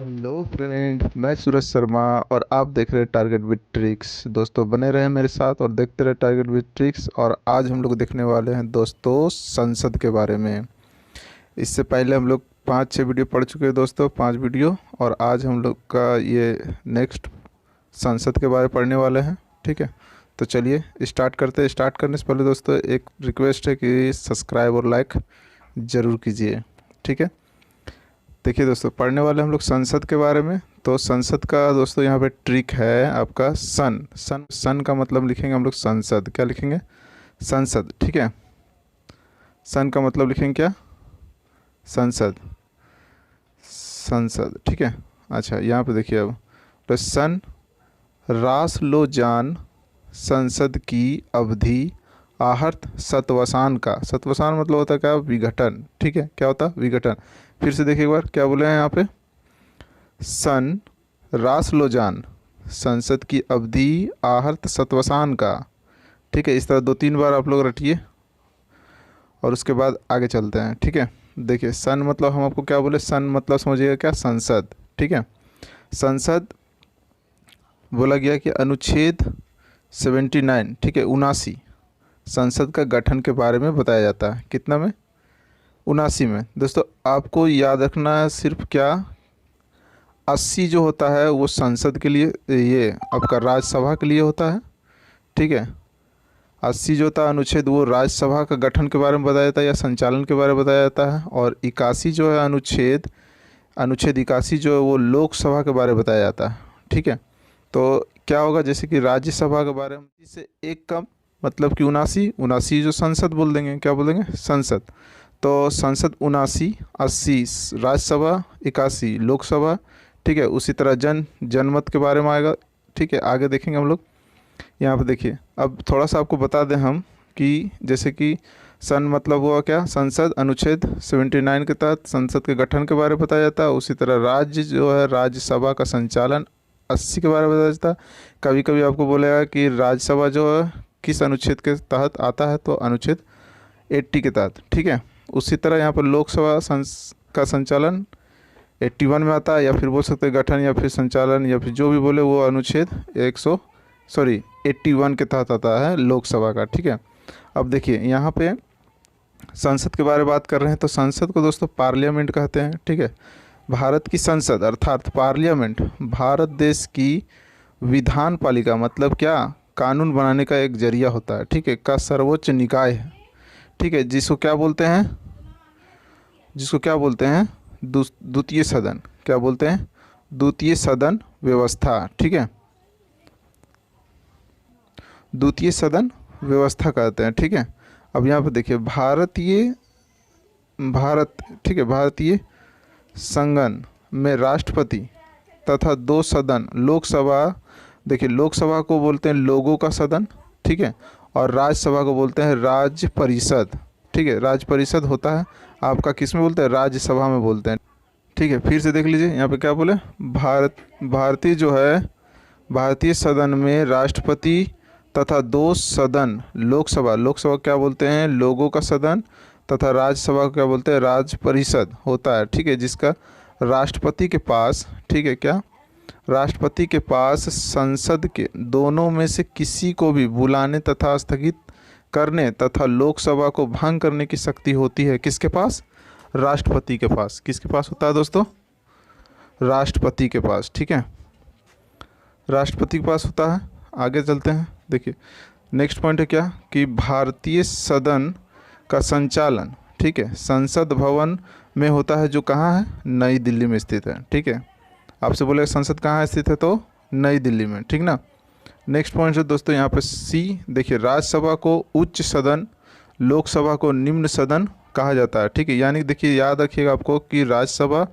Hello friend, मैं सूरज शर्मा और आप देख रहे हैं टारगेट विद ट्रिक्स। दोस्तों बने रहे मेरे साथ और देखते रहे टारगेट विद ट्रिक्स। और आज हम लोग देखने वाले हैं दोस्तों संसद के बारे में। इससे पहले हम लोग 5-6 वीडियो पढ़ चुके हैं दोस्तों, 5 वीडियो। और आज हम लोग का ये नेक्स्ट संसद के बारे में पढ़ने वाले हैं। ठीक है, तो चलिए स्टार्ट करते हैं। स्टार्ट करने से पहले दोस्तों एक रिक्वेस्ट है कि सब्सक्राइब और लाइक ज़रूर कीजिए। ठीक है, देखिए दोस्तों पढ़ने वाले हम लोग संसद के बारे में। तो संसद का दोस्तों यहाँ पे ट्रिक है आपका सन सन सन का मतलब लिखेंगे हम लोग संसद। क्या लिखेंगे? संसद। ठीक है, सन का मतलब लिखेंगे क्या? संसद। संसद। ठीक है, अच्छा यहाँ पे देखिए अब तो सन रास लो जान संसद की अवधि आहर्त सतवसान का। सतवसान मतलब होता है क्या? विघटन। ठीक है, क्या होता है? विघटन। फिर से देखिए एक बार क्या बोले हैं यहाँ पे। सन रासलोजान संसद की अवधि आहर्त सतवसान का। ठीक है, इस तरह 2-3 बार आप लोग रटिए और उसके बाद आगे चलते हैं। ठीक है, देखिए सन मतलब हम आपको क्या बोले, सन मतलब समझिएगा क्या? संसद। ठीक है, संसद बोला गया कि अनुच्छेद 79, ठीक है 79, संसद का गठन के बारे में बताया जाता है। कितना में? 79 में। दोस्तों आपको याद रखना है सिर्फ क्या, 80 जो होता है वो संसद के लिए, ये आपका राज्यसभा के लिए होता है। ठीक है, 80 जो होता है अनुच्छेद वो राज्यसभा का गठन के बारे में बताया जाता है या संचालन के बारे में बताया जाता है। और 81 जो है अनुच्छेद अनुच्छेद 81 जो है वो लोकसभा के बारे में बताया जाता है। ठीक है, तो क्या होगा जैसे कि राज्यसभा के बारे में से एक कम मतलब कि 79 जो संसद बोल देंगे, क्या बोल देंगे? संसद। तो संसद 79, 80 राज्यसभा, 81 लोकसभा। ठीक है, उसी तरह जनमत के बारे में आएगा। ठीक है, आगे देखेंगे हम लोग। यहाँ पे देखिए अब थोड़ा सा आपको बता दें हम कि जैसे कि सन मतलब हुआ क्या? संसद। अनुच्छेद 79 के तहत संसद के गठन के बारे में बताया जाता है। उसी तरह राज्य जो है राज्यसभा का संचालन 80 के बारे में बताया जाता है। कभी कभी आपको बोलेगा कि राज्यसभा जो है किस अनुच्छेद के तहत आता है, तो अनुच्छेद 80 के तहत। ठीक है, उसी तरह यहाँ पर लोकसभा का संचालन 81 में आता है, या फिर बोल सकते हैं गठन या फिर संचालन या फिर जो भी बोले वो अनुच्छेद 81 के तहत आता है लोकसभा का। ठीक है, अब देखिए यहाँ पे संसद के बारे में बात कर रहे हैं तो संसद को दोस्तों पार्लियामेंट कहते हैं। ठीक है, भारत की संसद अर्थात पार्लियामेंट भारत देश की विधान पालिका मतलब क्या? कानून बनाने का एक जरिया होता है। ठीक है, का सर्वोच्च निकाय है। ठीक है, जिसको क्या बोलते हैं? जिसको क्या बोलते हैं? द्वितीय सदन। क्या बोलते हैं? द्वितीय सदन व्यवस्था। ठीक है, द्वितीय सदन व्यवस्था कहते हैं। ठीक है, अब यहाँ पर देखिए ठीक है, भारतीय संगठन में राष्ट्रपति तथा 2 सदन लोकसभा। देखिए लोकसभा को बोलते हैं लोगों का सदन। ठीक है, और राज्यसभा को बोलते हैं राज्य परिषद। ठीक है, राज्य परिषद होता है आपका किस में बोलते हैं? राज्यसभा में बोलते हैं। ठीक है, फिर से देख लीजिए यहाँ पे क्या बोले। भारतीय जो है भारतीय सदन में राष्ट्रपति तथा 2 सदन लोकसभा। लोकसभा क्या बोलते हैं? लोगों का सदन। तथा राज्यसभा को क्या बोलते हैं? राज्य परिषद होता है। ठीक है, जिसका राष्ट्रपति के पास, ठीक है क्या, राष्ट्रपति के पास संसद के दोनों में से किसी को भी बुलाने तथा स्थगित करने तथा लोकसभा को भंग करने की शक्ति होती है। किसके पास? राष्ट्रपति के पास। किसके पास होता है दोस्तों? राष्ट्रपति के पास। ठीक है, राष्ट्रपति के पास होता है। आगे चलते हैं। देखिए नेक्स्ट पॉइंट है क्या कि भारतीय सदन का संचालन, ठीक है, संसद भवन में होता है, जो कहाँ है? नई दिल्ली में स्थित है। ठीक है, आपसे बोलेगा संसद कहाँ स्थित है, तो नई दिल्ली में। ठीक ना। नेक्स्ट पॉइंट है दोस्तों यहाँ पे सी। देखिए राज्यसभा को उच्च सदन, लोकसभा को निम्न सदन कहा जाता है। ठीक है, यानी देखिए याद रखिएगा आपको कि राज्यसभा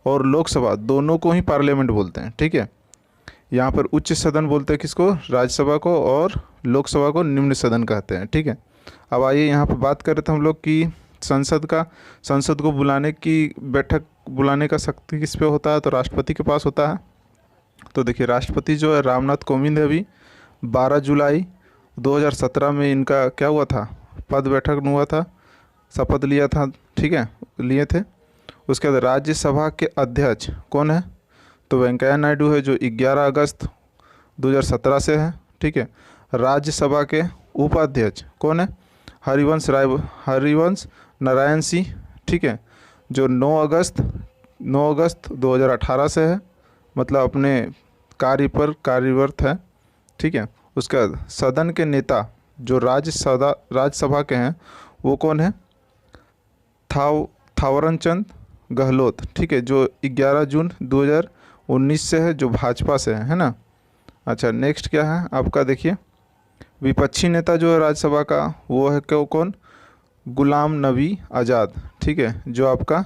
और लोकसभा दोनों को ही पार्लियामेंट बोलते हैं। ठीक है, यहाँ पर उच्च सदन बोलते हैं किसको? राज्यसभा को, और लोकसभा को निम्न सदन कहते हैं। ठीक है, अब आइए यहाँ पर बात कर रहे थे हम लोग कि संसद को बुलाने की बैठक बुलाने का शक्ति किस पे होता है, तो राष्ट्रपति के पास होता है। तो देखिए राष्ट्रपति जो है रामनाथ कोविंद है। अभी 12 जुलाई 2017 में इनका क्या हुआ था? पद बैठक हुआ था, शपथ लिया था। ठीक है, लिए थे। उसके बाद राज्यसभा के अध्यक्ष कौन है? तो वेंकैया नायडू है जो 11 अगस्त 2017 से है। ठीक है। राज्यसभा के उपाध्यक्ष कौन है? हरिवंश नारायण सिंह। ठीक है, जो 9 अगस्त 2018 से है, मतलब अपने कार्य पर कार्यरत है। ठीक है। उसका सदन के नेता जो राज्यसभा के हैं वो कौन है? थावरचंद गहलोत। ठीक है, जो 11 जून 2019 से है, जो भाजपा से है ना। अच्छा, नेक्स्ट क्या है आपका? देखिए, विपक्षी नेता जो है राज्यसभा का वो है कौन? गुलाम नबी आज़ाद। ठीक है, जो आपका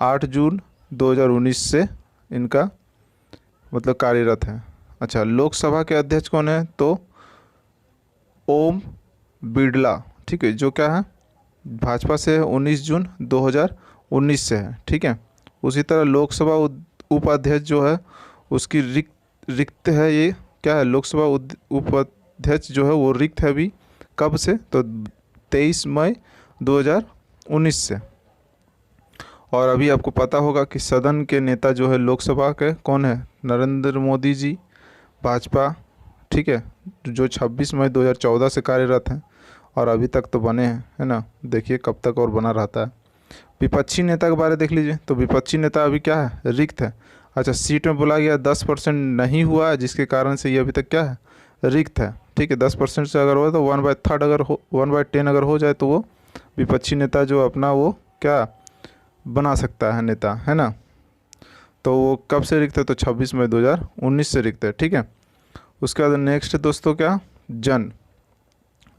8 जून 2019 से इनका मतलब कार्यरत है। अच्छा, लोकसभा के अध्यक्ष कौन है? तो ओम बिरला। ठीक है, जो क्या है? भाजपा से है, 19 जून 2019 से है। ठीक है। उसी तरह लोकसभा उपाध्यक्ष जो है उसकी रिक्त है। ये क्या है? लोकसभा उपाध्यक्ष जो है वो रिक्त है अभी। कब से? तो 23 मई 2019 से। और अभी आपको पता होगा कि सदन के नेता जो है लोकसभा के कौन है? नरेंद्र मोदी जी, भाजपा। ठीक है, जो 26 मई 2014 से कार्यरत हैं और अभी तक तो बने हैं, है ना। देखिए कब तक और बना रहता है। विपक्षी नेता के बारे देख लीजिए, तो विपक्षी नेता अभी क्या है? रिक्त है। अच्छा, सीट में बोला गया 10% नहीं हुआ है, जिसके कारण से ये अभी तक क्या है? रिक्त है। ठीक है, 10% से अगर हो तो 1/3 अगर हो, 1/10 अगर हो जाए तो वो विपक्षी नेता जो अपना वो क्या बना सकता है नेता, है ना। तो वो कब से रिक्त है? तो 26 मई 2019 से रिक्त है। ठीक है। उसके बाद नेक्स्ट दोस्तों क्या?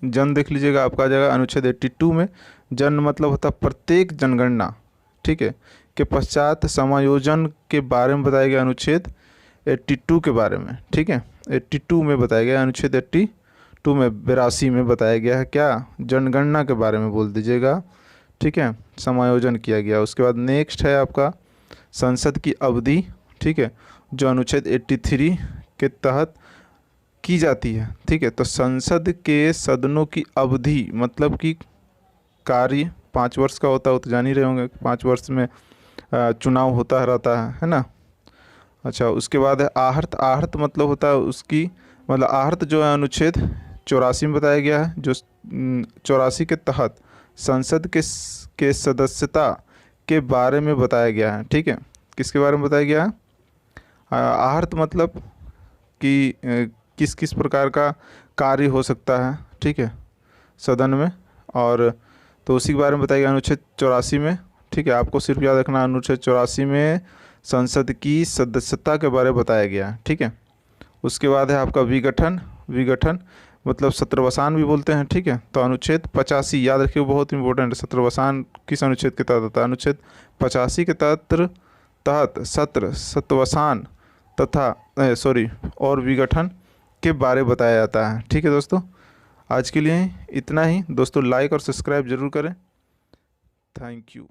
जन देख लीजिएगा, आपका आ जाएगा अनुच्छेद 82 में। जन मतलब होता है प्रत्येक जनगणना, ठीक है, के पश्चात समायोजन के बारे में बताया गया अनुच्छेद 82 के बारे में। ठीक है, 82 में बताया गया, अनुच्छेद 82 में 82 में बताया गया है क्या? जनगणना के बारे में बोल दीजिएगा। ठीक है, समायोजन किया गया। उसके बाद नेक्स्ट है आपका संसद की अवधि। ठीक है, जो अनुच्छेद 83 के तहत की जाती है। ठीक है, तो संसद के सदनों की अवधि मतलब कि कार्य 5 वर्ष का होता है, वो तो जान ही रहे होंगे, 5 वर्ष में चुनाव होता रहता है ना। अच्छा, उसके बाद है आहर्त। आहर्त मतलब होता है उसकी मतलब आहर्त जो है अनुच्छेद 84 में बताया गया है, जो 84 के तहत संसद के सदस्यता के बारे में बताया गया है। ठीक है, किसके बारे में बताया गया है? आहर्त मतलब कि किस किस प्रकार का कार्य हो सकता है, ठीक है, सदन में, और तो उसी के बारे में बताया गया अनुच्छेद 84 में। ठीक है, आपको सिर्फ याद रखना अनुच्छेद 84 में संसद की सदस्यता के बारे में बताया गया है। ठीक है, उसके बाद है आपका विघटन। विघटन मतलब सत्रवसान भी बोलते हैं। ठीक है, तो अनुच्छेद 85 याद रखिए, बहुत इंपॉर्टेंट है। सत्रवसान किस अनुच्छेद के तहत होता है? अनुच्छेद 85 के तहत सत्रवसान तथा और विघटन के बारे बताया जाता है। ठीक है दोस्तों, आज के लिए इतना ही। दोस्तों लाइक और सब्सक्राइब जरूर करें। Thank you.